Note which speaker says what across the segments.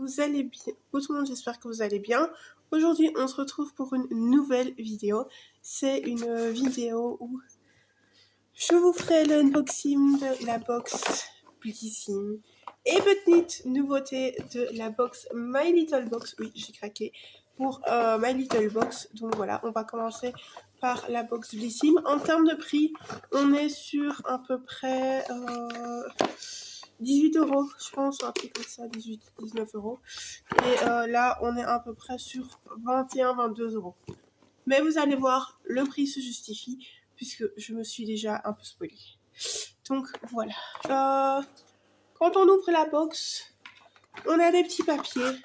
Speaker 1: vous allez bien? Tout le monde, j'espère que vous allez bien. Aujourd'hui, on se retrouve pour une nouvelle vidéo. C'est une vidéo où je vous ferai l'unboxing de la box Blissim et petite nouveauté de la box My Little Box. Oui, j'ai craqué pour My Little Box. Donc voilà, on va commencer par la box Blissim. En termes de prix, on est sur à peu près 18 euros, je pense, un truc comme ça, 18-19 euros. Et là, on est à peu près sur 21-22 euros. Mais vous allez voir, le prix se justifie puisque je me suis déjà un peu spoilée. Donc voilà. Quand on ouvre la box, on a des petits papiers.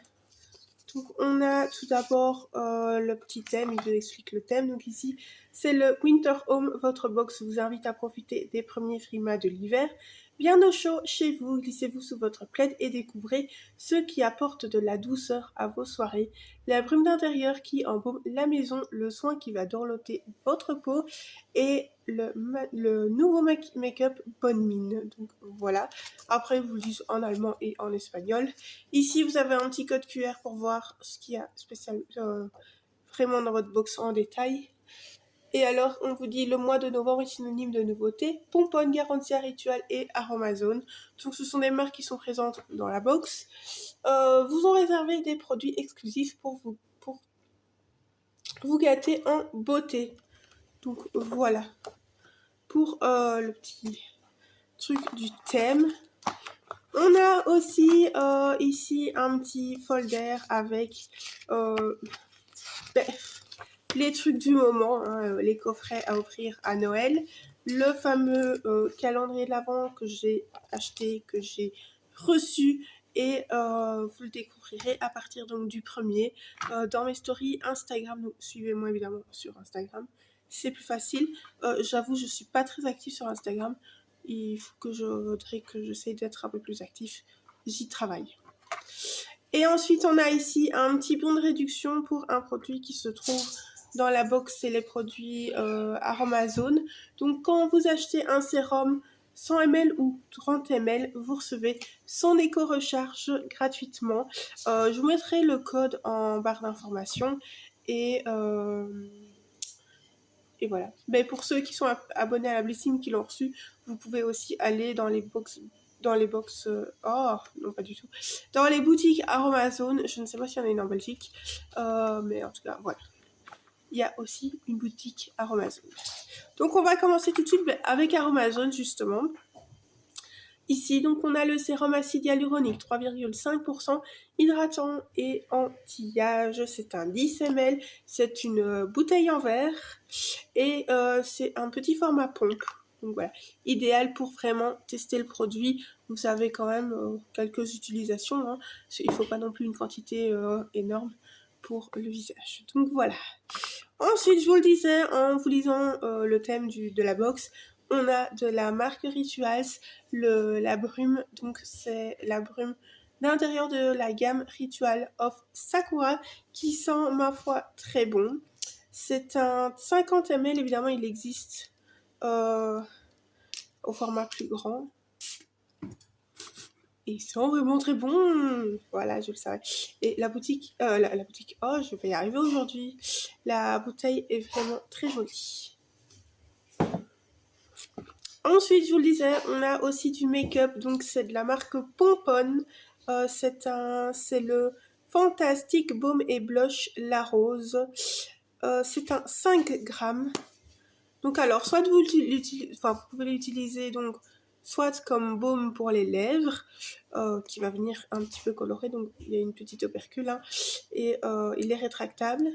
Speaker 1: Donc on a tout d'abord le petit thème, il vous explique le thème. Donc ici, c'est le Winter Home. Votre box vous invite à profiter des premiers frimas de l'hiver. Bien au chaud chez vous, glissez-vous sous votre plaid et découvrez ce qui apporte de la douceur à vos soirées. La brume d'intérieur qui embaume la maison, le soin qui va dorloter votre peau et le nouveau make-up Bonne Mine. Donc voilà. Après, vous le dites en allemand et en espagnol. Ici, vous avez un petit code QR pour voir ce qu'il y a spécial vraiment dans votre box en détail. Et alors, on vous dit le mois de novembre est synonyme de nouveauté. Pomponne, Garantia, Ritual et Aromazone. Donc, ce sont des marques qui sont présentes dans la box. Vous ont réservé des produits exclusifs pour vous gâter en beauté. Donc, voilà. Pour le petit truc du thème. On a aussi ici un petit folder avec les trucs du moment, hein, les coffrets à offrir à Noël, le fameux calendrier de l'Avent que j'ai acheté, que j'ai reçu et vous le découvrirez à partir donc du 1er dans mes stories Instagram. Donc suivez-moi évidemment sur Instagram, c'est plus facile. J'avoue, je suis pas très active sur Instagram. Il faudrait que j'essaye d'être un peu plus actif. J'y travaille. Et ensuite, on a ici un petit bon de réduction pour un produit qui se trouve dans la box, c'est les produits Aromazone. Donc, quand vous achetez un sérum 100 ml ou 30 ml, vous recevez son éco-recharge gratuitement. Je vous mettrai le code en barre d'information et voilà. Mais pour ceux qui sont abonnés à la Blissim, qui l'ont reçu, vous pouvez aussi aller dans les box, oh non pas du tout, dans les boutiques Aromazone. Je ne sais pas s'il y en a une en Belgique, mais en tout cas voilà. Il y a aussi une boutique Aromazone. Donc on va commencer tout de suite avec Aromazone justement. Ici, donc, on a le sérum acide hyaluronique 3,5%, hydratant et anti-âge. C'est un 10 ml, c'est une bouteille en verre et c'est un petit format pompe. Donc voilà, idéal pour vraiment tester le produit. Vous avez quand même quelques utilisations, hein. Il ne faut pas non plus une quantité énorme pour le visage. Donc voilà. Ensuite, je vous le disais en vous lisant le thème de la box, on a de la marque Rituals, la brume, donc c'est la brume d'intérieur de la gamme Ritual of Sakura qui sent, ma foi, très bon. C'est un 50 ml, évidemment, il existe au format plus grand. Et ils sont vraiment très bons. Voilà, je le savais. Et la boutique, la boutique, oh, je vais y arriver aujourd'hui. La bouteille est vraiment très jolie. Ensuite, je vous le disais, on a aussi du make-up. Donc, c'est de la marque Pomponne. C'est le Fantastic Baume et Blush La Rose. C'est un 5 grammes. Donc, alors, soit vous pouvez l'utiliser donc soit comme baume pour les lèvres, qui va venir un petit peu coloré, donc il y a une petite opercule, hein, et il est rétractable,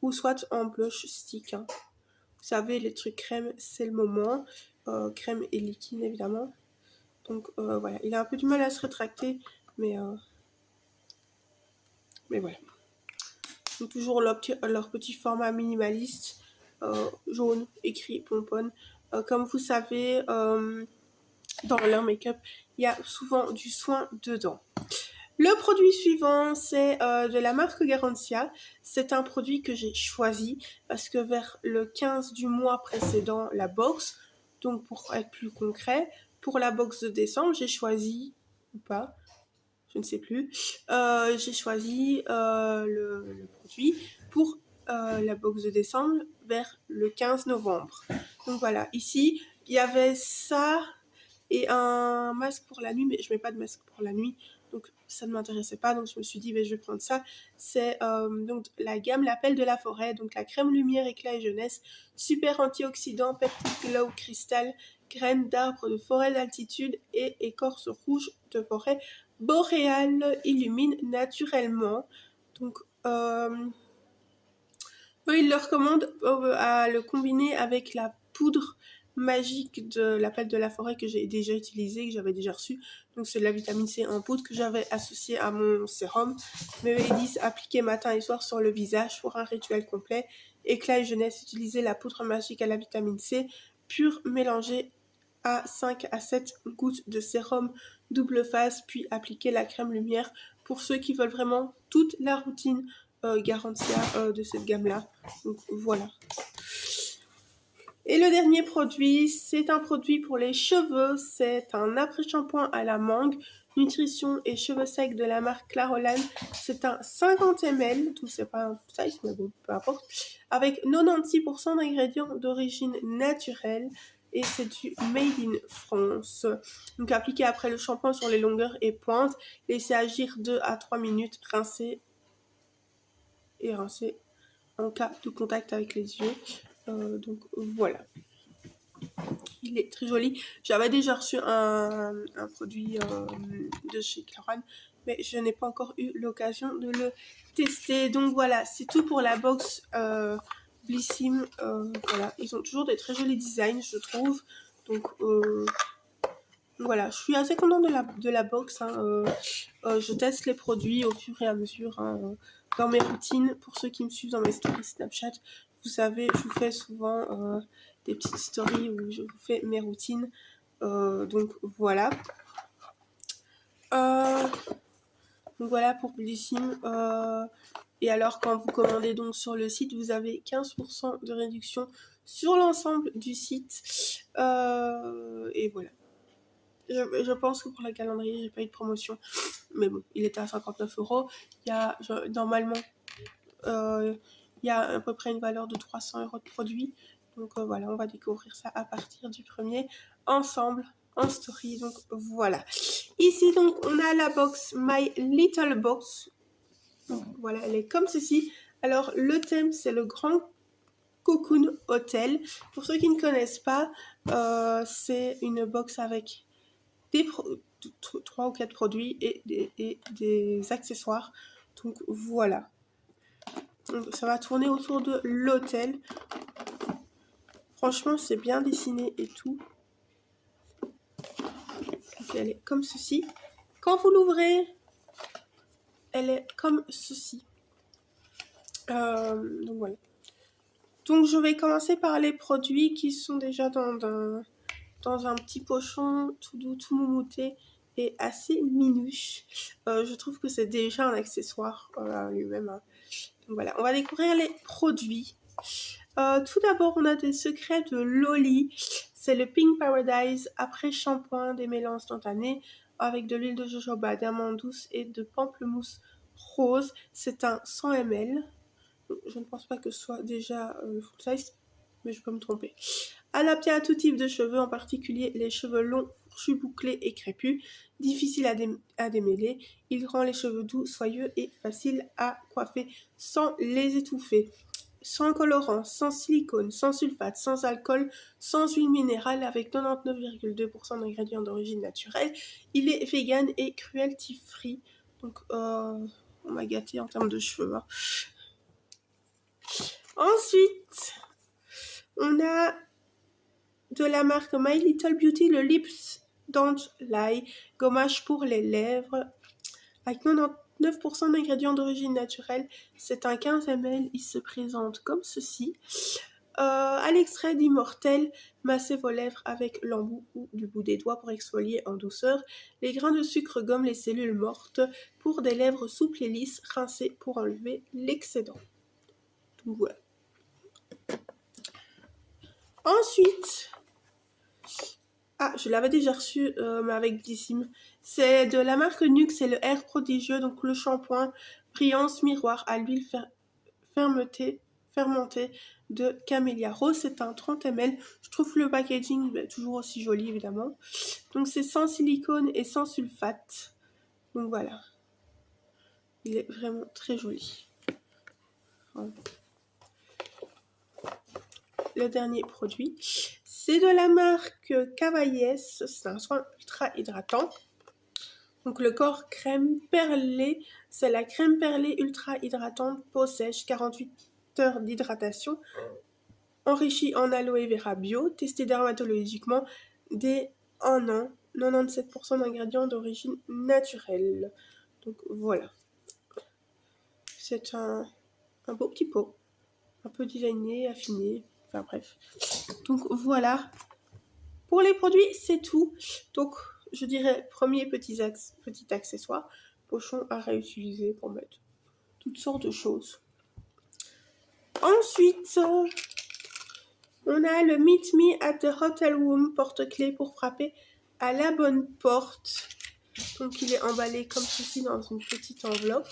Speaker 1: ou soit en blush stick. Hein. Vous savez, les trucs crème, c'est le moment. Crème et liquide, évidemment. Donc voilà, il a un peu du mal à se rétracter, mais voilà. Donc toujours leur petit format minimaliste, jaune, écrit Pomponne. Comme vous savez, dans leur make-up, il y a souvent du soin dedans. Le produit suivant, c'est de la marque Garantia. C'est un produit que j'ai choisi parce que vers le 15 du mois précédent, la box, donc pour être plus concret, pour la box de décembre, j'ai choisi, ou pas, je ne sais plus. J'ai choisi le produit pour la box de décembre vers le 15 novembre. Donc voilà, ici, il y avait ça et un masque pour la nuit, mais je mets pas de masque pour la nuit, donc ça ne m'intéressait pas, donc je me suis dit, je vais prendre ça. C'est donc la gamme L'Appel de la forêt, donc la crème lumière, éclat et jeunesse, super antioxydant, peptide glow cristal, graines d'arbres de forêt d'altitude et écorce rouge de forêt boréale, illumine naturellement. Donc eux, ils le recommandent à le combiner avec la poudre magique de l'appel de la forêt que j'ai déjà utilisé, que j'avais déjà reçu. Donc c'est de la vitamine C en poudre que j'avais associée à mon sérum. Mais ils disent appliquer matin et soir sur le visage pour un rituel complet. Éclat et jeunesse, utiliser la poudre magique à la vitamine C pure mélangée à 5 à 7 gouttes de sérum double phase, puis appliquer la crème lumière pour ceux qui veulent vraiment toute la routine Garantia de cette gamme-là. Donc voilà. Et le dernier produit, c'est un produit pour les cheveux. C'est un après-shampoing à la mangue, nutrition et cheveux secs de la marque Clarolane. C'est un 50 ml, donc c'est pas un full size, mais bon, peu importe. Avec 96% d'ingrédients d'origine naturelle. Et c'est du Made in France. Donc appliqué après le shampoing sur les longueurs et pointes. Laissez agir 2 à 3 minutes. Rincer et rincer en cas de contact avec les yeux. Donc voilà. Il est très joli. J'avais déjà reçu un produit de chez Clarolane, mais je n'ai pas encore eu l'occasion de le tester. Donc voilà, c'est tout pour la box Blissim. Voilà, ils ont toujours des très jolis designs, je trouve. Donc voilà, je suis assez contente de la box. Hein. Je teste les produits au fur et à mesure dans mes routines. Pour ceux qui me suivent dans mes stories Snapchat, vous savez, je vous fais souvent des petites stories où je vous fais mes routines. Donc voilà. Donc voilà pour Blissim. Et alors quand vous commandez donc sur le site, vous avez 15% de réduction sur l'ensemble du site. Et voilà. Je pense que pour la calendrier, j'ai pas eu de promotion. Mais bon, il était à 59 €. Il y a, normalement, il y a à peu près une valeur de 300 € de produit. Donc voilà, on va découvrir ça à partir du 1er ensemble en story. Donc voilà. Ici, donc, on a la box My Little Box. Donc voilà, elle est comme ceci. Alors, le thème, c'est le Grand Cocoon Hotel. Pour ceux qui ne connaissent pas, c'est une box avec 3 ou 4 produits et des accessoires. Donc voilà. Donc, ça va tourner autour de l'hôtel. Franchement, c'est bien dessiné et tout. Donc, elle est comme ceci. Quand vous l'ouvrez, elle est comme ceci. Donc voilà. Donc je vais commencer par les produits qui sont déjà dans un petit pochon tout doux, tout moumouté et assez minuche. Je trouve que c'est déjà un accessoire lui-même. Hein. Donc voilà, on va découvrir les produits. Tout d'abord, on a des secrets de Loli. C'est le Pink Paradise après shampoing démêlant instantané avec de l'huile de jojoba, d'amande douce et de pamplemousse rose. C'est un 100 ml. Je ne pense pas que ce soit déjà full size, mais je peux me tromper. Adapté à tout type de cheveux, en particulier les cheveux longs, fourchus, bouclés et crépus. Difficile à démêler, il rend les cheveux doux, soyeux et faciles à coiffer sans les étouffer. Sans colorant, sans silicone, sans sulfate, sans alcool, sans huile minérale, avec 99,2% d'ingrédients d'origine naturelle. Il est vegan et cruelty free. Donc, on m'a gâté en termes de cheveux. Hein. Ensuite, on a de la marque My Little Beauty le Lips Don't Lie, gommage pour les lèvres, avec 99% d'ingrédients d'origine naturelle. C'est un 15 ml, il se présente comme ceci. À l'extrait d'Immortel, massez vos lèvres avec l'embout ou du bout des doigts pour exfolier en douceur. Les grains de sucre gomment les cellules mortes pour des lèvres souples et lisses, rincez pour enlever l'excédent. Donc voilà. Ensuite, Ah, je l'avais déjà reçu, mais avec Dissim. C'est de la marque Nuxe, c'est le Air Prodigieux, donc le shampoing brillance miroir à l'huile fermentée de Camélia Rose. C'est un 30 ml. Je trouve le packaging toujours aussi joli, évidemment. Donc c'est sans silicone et sans sulfate. Donc voilà. Il est vraiment très joli. Voilà. Le dernier produit, c'est de la marque Cavaillès. C'est un soin ultra hydratant. Donc le corps crème perlée, c'est la crème perlée ultra hydratante, peau sèche, 48 heures d'hydratation, enrichie en aloe vera bio, testée dermatologiquement dès 1 an, 97% d'ingrédients d'origine naturelle. Donc voilà. C'est un beau petit pot, un peu designé, affiné, enfin bref. Donc voilà. Pour les produits, c'est tout. Donc je dirais premier petit accessoire, pochon à réutiliser pour mettre toutes sortes de choses. Ensuite, on a le Meet Me at the Hotel Room porte-clés pour frapper à la bonne porte. Donc il est emballé comme ceci dans une petite enveloppe.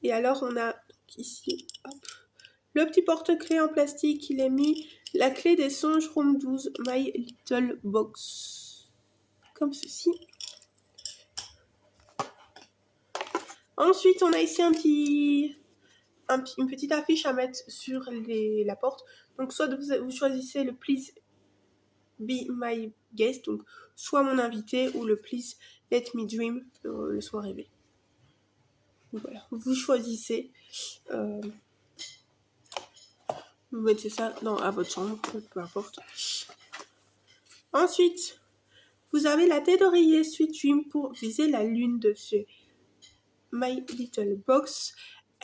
Speaker 1: Et alors on a ici le petit porte-clés en plastique. Il est mis la clé des songes Room 12 My Little Box. Comme ceci. Ensuite, on a ici une petite affiche à mettre sur la porte. Donc, soit vous choisissez le Please Be My Guest, donc soit mon invité, ou le Please Let Me Dream, le soir rêvé. Donc voilà, vous choisissez. Vous mettez ça à votre chambre, peu importe. Ensuite, vous avez la tête d'oreiller Sweet Dream pour viser la lune de chez My Little Box.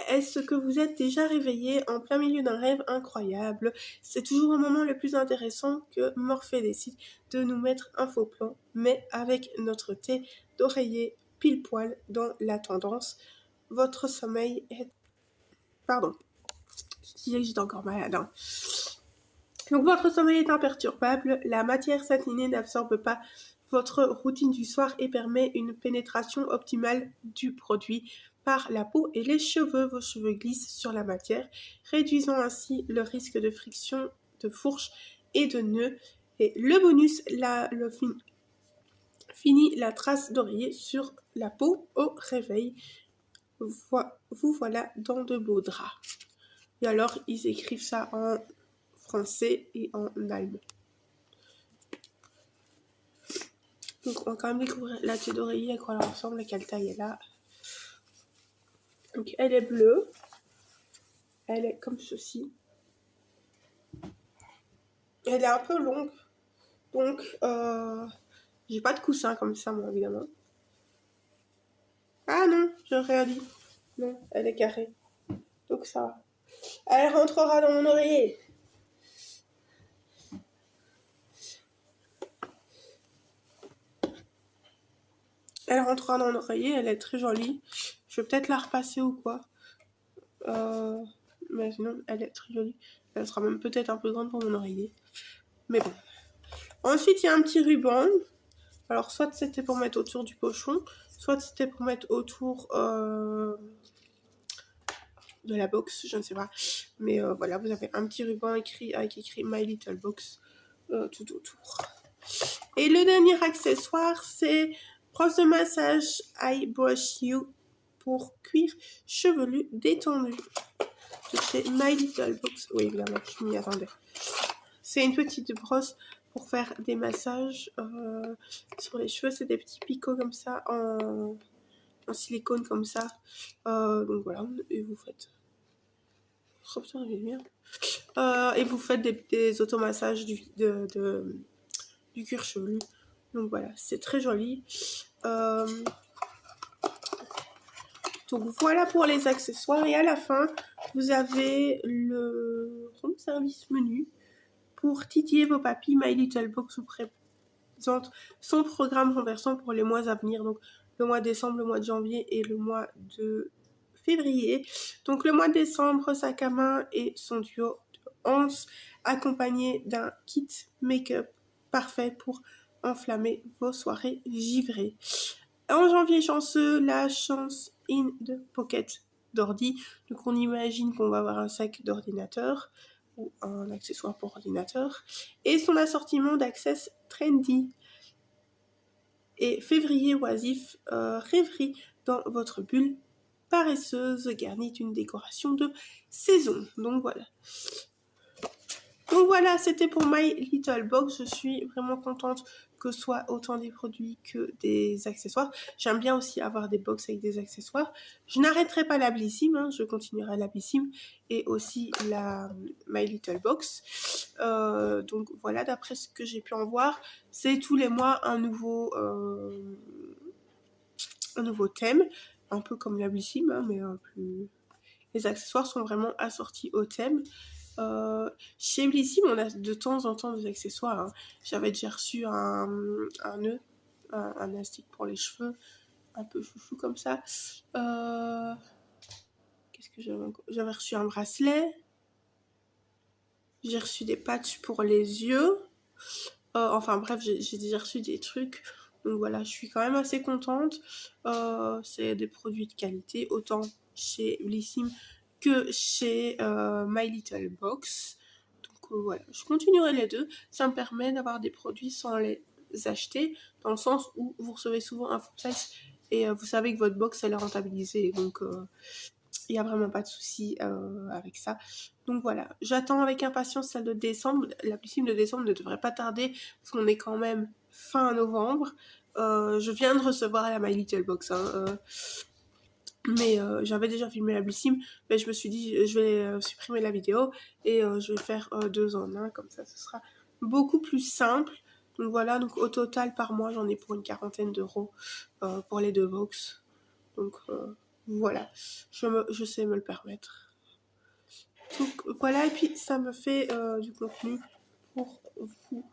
Speaker 1: Est-ce que vous êtes déjà réveillé en plein milieu d'un rêve incroyable? C'est toujours un moment le plus intéressant que Morphée décide de nous mettre un faux plan, mais avec notre thé d'oreiller pile poil dans la tendance. Votre sommeil est... Pardon, je disais que j'étais encore malade. Hein. Donc votre sommeil est imperturbable, la matière satinée n'absorbe pas votre routine du soir et permet une pénétration optimale du produit par la peau et les cheveux. Vos cheveux glissent sur la matière, réduisant ainsi le risque de friction, de fourche et de nœuds. Et le bonus, finit la trace d'oreiller sur la peau au réveil. Vous voilà dans de beaux draps. Et alors, ils écrivent ça en français et en allemand. Donc on va quand même découvrir la tête d'oreiller, à quoi elle ressemble, à quelle taille elle a. Donc elle est bleue. Elle est comme ceci. Elle est un peu longue. Donc j'ai pas de coussin comme ça moi évidemment. Ah non, j'ai rien dit. Non, elle est carrée. Donc ça va. Elle rentrera dans mon oreiller. Elle rentrera dans mon oreiller, elle est très jolie. Je vais peut-être la repasser ou quoi. Mais sinon, elle est très jolie. Elle sera même peut-être un peu grande pour mon oreiller. Mais bon. Ensuite, il y a un petit ruban. Alors, soit c'était pour mettre autour du pochon, soit c'était pour mettre autour de la box, je ne sais pas. Mais voilà, vous avez un petit ruban avec écrit My Little Box tout autour. Et le dernier accessoire, c'est brosse de massage I Brush You pour cuir chevelu détendu. De chez My Little Box. Oui, évidemment, je m'y attendais. C'est une petite brosse pour faire des massages sur les cheveux. C'est des petits picots comme ça en silicone comme ça. Donc voilà, et vous faites... Oh putain, bien. Et vous faites des automassages du cuir chevelu. Donc voilà, c'est très joli. Donc voilà pour les accessoires. Et à la fin, vous avez le room service menu. Pour titiller vos papilles, My Little Box vous présente son programme renversant pour les mois à venir. Donc le mois de décembre, le mois de janvier et le mois de février. Donc le mois de décembre, sac à main et son duo de Hans accompagné d'un kit make-up parfait pour enflammer vos soirées givrées. En janvier chanceux, la chance in the pocket d'ordi. Donc on imagine qu'on va avoir un sac d'ordinateur ou un accessoire pour ordinateur et son assortiment d'access trendy. Et février oisif, rêverie dans votre bulle paresseuse garnie d'une décoration de saison. Donc voilà. Donc voilà, c'était pour My Little Box. Je suis vraiment contente que ce soit autant des produits que des accessoires. J'aime bien aussi avoir des box avec des accessoires. Je n'arrêterai pas la Blissim, hein, je continuerai la Blissim et aussi la My Little Box. Donc voilà, d'après ce que j'ai pu en voir, c'est tous les mois un nouveau thème, un peu comme la Blissim, hein, mais plus... Les accessoires sont vraiment assortis au thème. Chez Blissim, on a de temps en temps des accessoires. Hein. J'avais déjà reçu un nœud, un élastique pour les cheveux, un peu chouchou comme ça. Qu'est-ce que j'avais encore ? J'avais reçu un bracelet. J'ai reçu des patchs pour les yeux. Enfin bref, j'ai déjà reçu des trucs. Donc voilà, je suis quand même assez contente. C'est des produits de qualité, autant chez Blissim que chez My Little Box. Donc voilà, je continuerai les deux. Ça me permet d'avoir des produits sans les acheter, dans le sens où vous recevez souvent un full size et vous savez que votre box elle est rentabilisée. Donc il n'y a vraiment pas de souci avec ça. Donc voilà, j'attends avec impatience celle de décembre. La Blissim de décembre ne devrait pas tarder, parce qu'on est quand même fin novembre. Je viens de recevoir la My Little Box, hein, mais j'avais déjà filmé la Blissim, mais je me suis dit je vais supprimer la vidéo et je vais faire 2 en 1, comme ça ce sera beaucoup plus simple. Donc voilà, donc au total par mois j'en ai pour une 40aine d'euros pour les 2 box. Donc voilà, je sais me le permettre. Donc voilà, et puis ça me fait du contenu pour vous.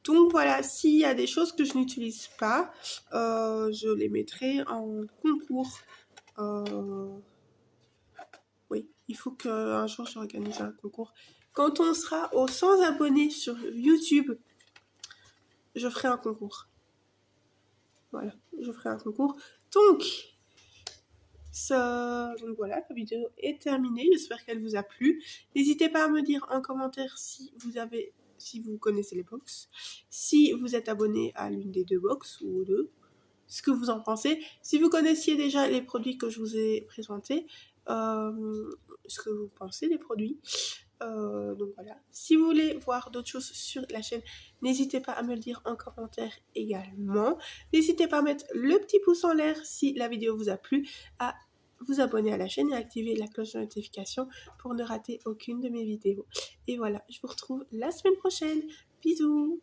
Speaker 1: Donc voilà, s'il y a des choses que je n'utilise pas, je les mettrai en concours. Oui, il faut qu'un jour j'organise un concours. Quand on sera aux 100 abonnés sur YouTube, je ferai un concours. Voilà, je ferai un concours. Donc voilà, la vidéo est terminée. J'espère qu'elle vous a plu. N'hésitez pas à me dire en commentaire si vous connaissez les box, si vous êtes abonné à l'une des 2 box ou aux 2, ce que vous en pensez. Si vous connaissiez déjà les produits que je vous ai présentés, ce que vous pensez des produits. Donc voilà. Si vous voulez voir d'autres choses sur la chaîne, n'hésitez pas à me le dire en commentaire également. N'hésitez pas à mettre le petit pouce en l'air si la vidéo vous a plu, à vous abonner à la chaîne et activer la cloche de notification pour ne rater aucune de mes vidéos. Et voilà, je vous retrouve la semaine prochaine. Bisous!